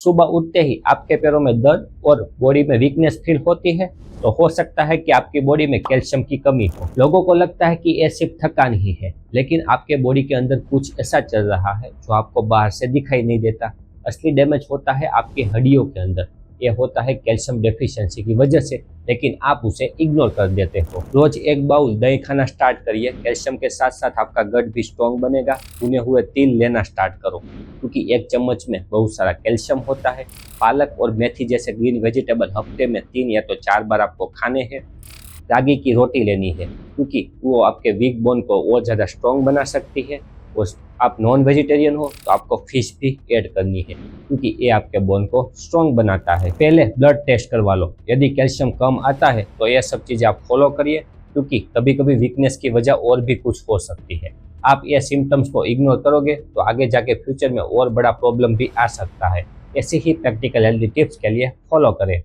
सुबह उठते ही आपके पैरों में दर्द और बॉडी में वीकनेस फील होती है तो हो सकता है कि आपकी बॉडी में कैल्शियम की कमी हो। लोगों को लगता है कि ये सिर्फ थकान ही है, लेकिन आपके बॉडी के अंदर कुछ ऐसा चल रहा है जो आपको बाहर से दिखाई नहीं देता। असली डैमेज होता है आपकी हड्डियों के अंदर। ये होता है कैल्शियम डेफिशिएंसी की वजह से, लेकिन आप उसे इग्नोर कर देते हो। रोज एक बाउल दही खाना स्टार्ट करिए। कैल्शियम के साथ साथ आपका गट भी स्ट्रॉन्ग बनेगा। भुने हुए तिल लेना स्टार्ट करो, क्योंकि एक चम्मच में बहुत सारा कैल्शियम होता है। पालक और मेथी जैसे ग्रीन वेजिटेबल हफ्ते में 3 या तो 4 बार आपको खाने हैं। रागी की रोटी लेनी है, क्योंकि वो आपके वीक बोन को और ज़्यादा स्ट्रॉन्ग बना सकती है। और आप नॉन वेजिटेरियन हो तो आपको फिश भी ऐड करनी है, क्योंकि ये आपके बोन को स्ट्रॉन्ग बनाता है। पहले ब्लड टेस्ट करवा लो। यदि कैल्शियम कम आता है तो ये सब चीज़ें आप फॉलो करिए, क्योंकि कभी कभी वीकनेस की वजह और भी कुछ हो सकती है। आप ये सिम्टम्स को इग्नोर करोगे तो आगे जाके फ्यूचर में और बड़ा प्रॉब्लम भी आ सकता है। ऐसी ही प्रैक्टिकल हेल्दी टिप्स के लिए फॉलो करें।